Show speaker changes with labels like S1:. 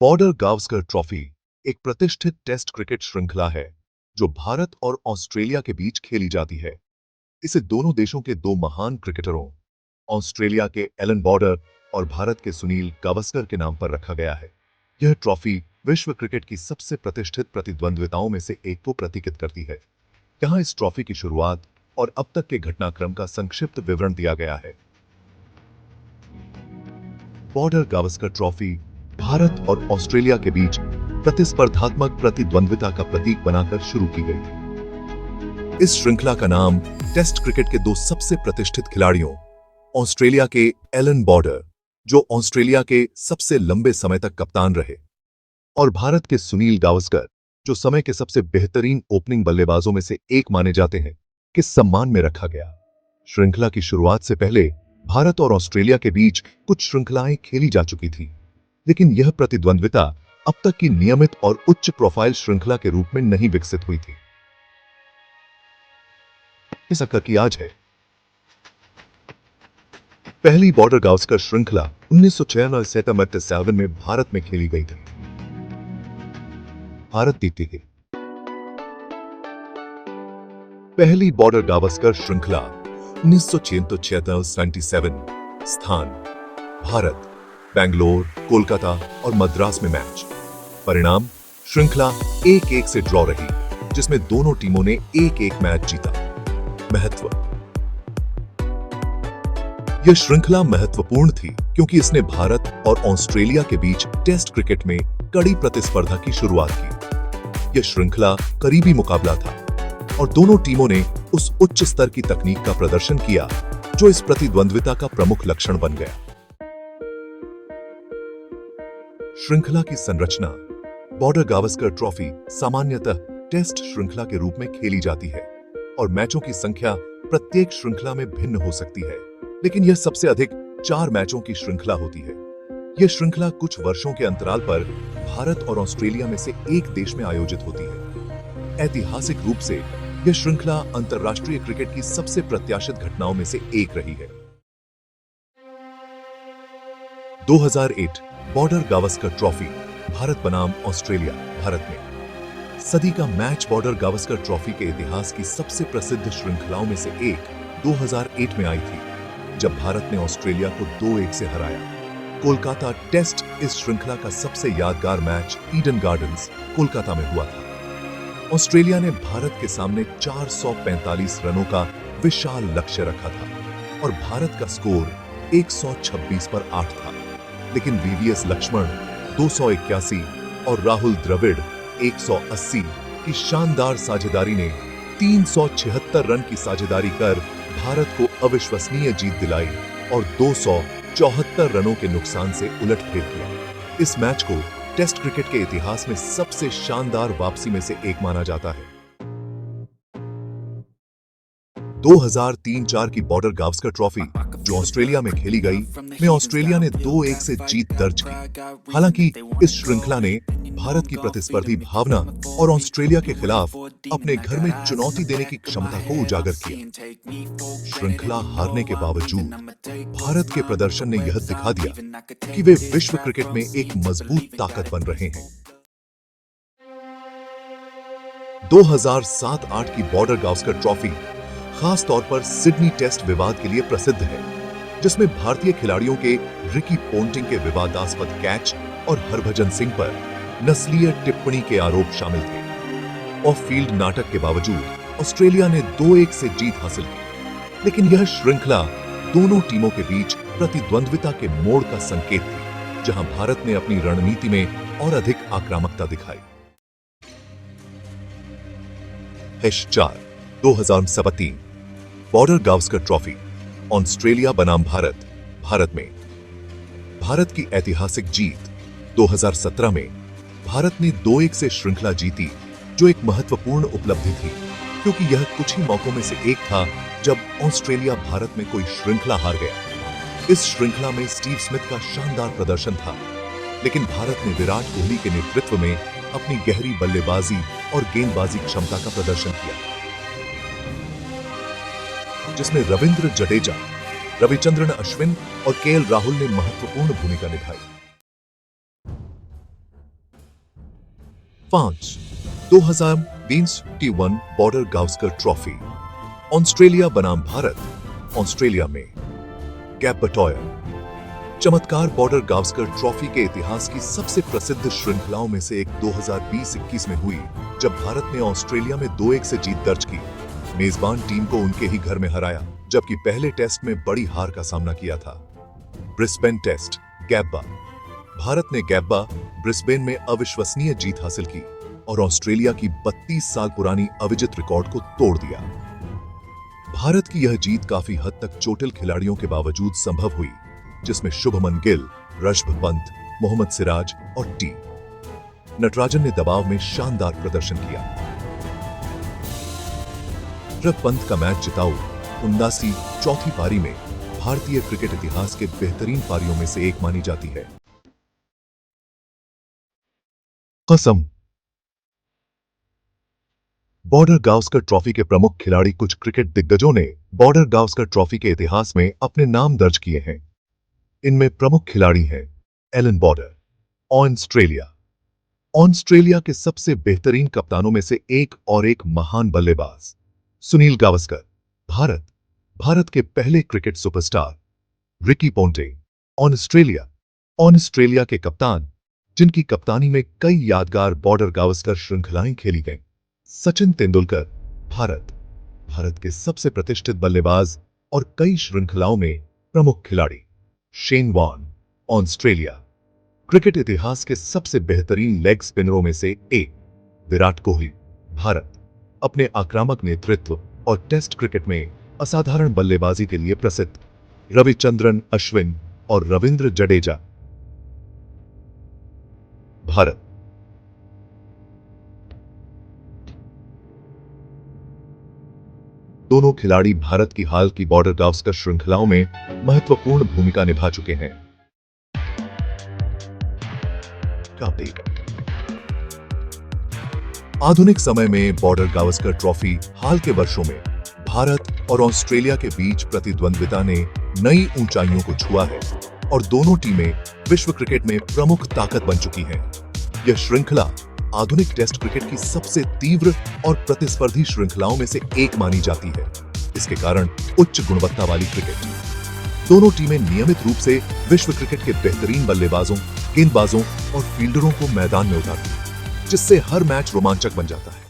S1: Border Gavaskar trophy एक प्रतिष्ठित test cricket श्रृंखला है जो भारत और ऑस्ट्रेलिया के बीच खेली जाती है। इसे दोनों देशों के दो महान क्रिकेटरों, ऑस्ट्रेलिया के एलन बॉर्डर और भारत के सुनील गावस्कर के नाम पर रखा गया है। यह ट्रॉफी विश्व क्रिकेट की सबसे प्रतिष्ठित प्रतिद्वंद्विताओं में से एक को प्रतीकित करती है। यहाँ इस ट्रॉफी की शुरुआत और अब तक के घटनाक्रम का संक्षिप्त विवरण दिया गया है। बॉर्डर गावस्कर ट्रॉफी भारत और ऑस्ट्रेलिया के बीच प्रतिस्पर्धात्मक प्रतिद्वंद्विता का प्रतीक बनाकर शुरू की गई थी। इस श्रृंखला का नाम टेस्ट क्रिकेट के दो सबसे प्रतिष्ठित खिलाड़ियों, ऑस्ट्रेलिया के एलन बॉर्डर, जो ऑस्ट्रेलिया के सबसे लंबे समय तक कप्तान रहे, और भारत के सुनील गावस्कर, जो समय के सबसे बेहतरीन ओपनिंग बल्लेबाजों में से एक माने जाते हैं, के सम्मान में रखा गया। श्रृंखला की शुरुआत से पहले भारत और ऑस्ट्रेलिया के बीच कुछ श्रृंखलाएं खेली जा चुकी थी, लेकिन यह प्रतिद्वंद्विता अब तक की नियमित और उच्च प्रोफाइल श्रृंखला के रूप में नहीं विकसित हुई थी। इस अक्का की आज है। पहली बॉर्डर गावस्कर श्रृंखला 1996 सितंबर में भारत में खेली गई थी। भारत जीती थी। पहली बॉर्डर गावस्कर श्रृंखला 1976 स्थान भारत, बेंगलोर, कोलकाता और मद्रास में मैच। परिणाम श्रृंखला 1-1 से ड्रॉ रही, जिसमें दोनों टीमों ने 1-1 मैच जीता। महत्व यह श्रृंखला महत्वपूर्ण थी क्योंकि इसने भारत और ऑस्ट्रेलिया के बीच टेस्ट क्रिकेट में कड़ी प्रतिस्पर्धा की शुरुआत की। यह श्रृंखला करीबी मुकाबला था और दोनों टीमों ने उस उच्च स्तर की तकनीक का प्रदर्शन किया जो इस प्रतिद्वंद्विता का प्रमुख लक्षण बन गया। श्रृंखला की संरचना। बॉर्डर गावस्कर ट्रॉफी सामान्यतः टेस्ट श्रृंखला के रूप में खेली जाती है और मैचों की संख्या प्रत्येक श्रृंखला में भिन्न हो सकती है, लेकिन यह सबसे अधिक 4 मैचों की श्रृंखला होती है। यह श्रृंखला कुछ वर्षों के अंतराल पर भारत और ऑस्ट्रेलिया में से एक देश में आयोजित होती है। ऐतिहासिक रूप से यह श्रृंखला अंतर्राष्ट्रीय क्रिकेट की सबसे प्रत्याशित घटनाओं में से एक रही है। 2008 बॉर्डर गावस्कर ट्रॉफी भारत बनाम ऑस्ट्रेलिया, भारत में। सदी का मैच बॉर्डर गावस्कर ट्रॉफी के इतिहास की सबसे प्रसिद्ध श्रृंखलाओं में से एक 2008 में आई थी, जब भारत ने ऑस्ट्रेलिया को 2-1 से हराया। कोलकाता टेस्ट इस श्रृंखला का सबसे यादगार मैच ईडन गार्डन्स, कोलकाता में हुआ था। ऑस्ट्रेलिया ने भारत के सामने 445 रनों का विशाल लक्ष्य रखा था और भारत का स्कोर 126 पर 8 था, लेकिन वीवीएस लक्ष्मण 281 और राहुल द्रविड़ 180 की शानदार साझेदारी ने 376 रन की साझेदारी कर भारत को अविश्वसनीय जीत दिलाई और 274 रनों के नुकसान से उलटफेर किया। इस मैच को टेस्ट क्रिकेट के इतिहास में सबसे शानदार वापसी में से एक माना जाता है। 2003-4 की बॉर्डर गावस्कर ट्रॉफी जो ऑस्ट्रेलिया में खेली गई, में ऑस्ट्रेलिया ने 2-1 से जीत दर्ज की। हालांकि इस श्रृंखला ने भारत की प्रतिस्पर्धी भावना और ऑस्ट्रेलिया के खिलाफ अपने घर में चुनौती देने की क्षमता को उजागर किया। श्रृंखला हारने के बावजूद भारत के प्रदर्शन ने यह दिखा दिया कि वे विश्व क्रिकेट में एक मजबूत ताकत बन रहे हैं। 2007-8 की बॉर्डर गावस्कर ट्रॉफी खास तौर पर सिडनी टेस्ट विवाद के लिए प्रसिद्ध है, जिसमें भारतीय खिलाड़ियों के रिकी पोंटिंग के विवादास्पद कैच और हरभजन सिंह पर नस्लीय टिप्पणी के आरोप शामिल थे। ऑफ फील्ड नाटक के बावजूद ऑस्ट्रेलिया ने 2-1 से जीत हासिल की, लेकिन यह श्रृंखला दोनों टीमों के बीच प्रतिद्वंद्विता के मोड़ का संकेत थी, जहां भारत ने अपनी रणनीति में और अधिक आक्रामकता दिखाई। 4 2017 बॉर्डर गावस्कर ट्रॉफी ऑस्ट्रेलिया बनाम भारत, भारत में। भारत की ऐतिहासिक जीत। 2017 में भारत ने 2-1 से श्रृंखला जीती, जो एक महत्वपूर्ण उपलब्धि थी क्योंकि यह कुछ ही मौकों में से एक था जब ऑस्ट्रेलिया भारत में कोई श्रृंखला हार गया। इस श्रृंखला में स्टीव स्मिथ का शानदार प्रदर्शन था, लेकिन भारत ने विराट कोहली के नेतृत्व में अपनी गहरी बल्लेबाजी और गेंदबाजी क्षमता का प्रदर्शन किया, जिसमें रविंद्र जडेजा, रविचंद्रन अश्विन और केएल राहुल ने महत्वपूर्ण भूमिका निभाई। 5. 2020 T1 border Gavaskar trophy Australia बनाम भारत ऑस्ट्रेलिया में गैप बटोयर चमत्कार बॉर्डर गावस्कर ट्रॉफी के इतिहास की सबसे प्रसिद्ध श्रृंखलाओं में से एक 2020-21 में हुई जब भारत ने ऑस्ट्रेलिया में 2-1 से जीत दर्ज की। मेजबान टीम को उनके ही घर में हराया, जबकि पहले टेस्ट में बड़ी हार का सामना किया था। ब्रिस्बेन टेस्ट गैब्बा भारत ने गैब्बा ब्रिस्बेन में अविश्वसनीय जीत हासिल की और ऑस्ट्रेलिया की 32 साल पुरानी अविजित रिकॉर्ड को तोड़ दिया। भारत की यह जीत काफी हद तक चोटिल खिलाड़ियों के बावजूद संभव हुई, जिसमें शुभमन गिल, ऋषभ पंत, मोहम्मद सिराज और टी नटराजन ने दबाव में शानदार प्रदर्शन किया। ऋषभ पंत का मैच जिताऊ 79 चौथी पारी में भारतीय क्रिकेट इतिहास के बेहतरीन पारियों में से एक मानी जाती है। कसम बॉर्डर गावस्कर ट्रॉफी के प्रमुख खिलाड़ी कुछ क्रिकेट दिग्गजों ने बॉर्डर गावस्कर ट्रॉफी के इतिहास में अपने नाम दर्ज किए हैं। इनमें प्रमुख खिलाड़ी हैं एलन बॉर्डर, ऑस्ट्रेलिया के सबसे बेहतरीन कप्तानों में से एक और एक महान बल्लेबाज सुनील गावस्कर, भारत के पहले cricket superstar Ricky Ponting, Australia के कप्तान जिनकी कप्तानी में कई यादगार बॉर्डर गावस्कर श्रृंखलाएं खेली गईं, सचिन तेंदुलकर, भारत के सबसे प्रतिष्ठित बल्लेबाज और कई श्रृंखलाओं में प्रमुख खिलाड़ी शेन वॉर्न, ऑस्ट्रेलिया क्रिकेट इतिहास के सबसे बेहतरीन लेग स्पिनरों में से एक विराट कोहली, भारत अपने आक्रामक नेतृत्व और टेस्ट क्रिकेट में असाधारण बल्लेबाजी के लिए प्रसिद्ध रविचंद्रन अश्विन और रविंद्र जडेजा, भारत दोनों खिलाड़ी भारत की हाल की बॉर्डर गावस्कर श्रृंखलाओं में महत्वपूर्ण भूमिका निभा चुके हैं। आधुनिक समय में बॉर्डर गावस्कर ट्रॉफी हाल के वर्षों में भारत और ऑस्ट्रेलिया के बीच प्रतिद्वंद्विता ने नई ऊंचाइयों को छुआ है और दोनों टीमें विश्व क्रिकेट में प्रमुख ताकत बन चुकी हैं। यह श्रृंखला आधुनिक टेस्ट क्रिकेट की सबसे तीव्र और प्रतिस्पर्धी श्रृंखलाओं में से एक मानी जाती है। इसके कारण उच्च गुणवत्ता वाली क्रिकेट दोनों टीमें नियमित रूप से विश्व क्रिकेट के बेहतरीन बल्लेबाजों, गेंदबाजों और फील्डरों को मैदान में उतारती है, जिससे हर मैच रोमांचक बन जाता है।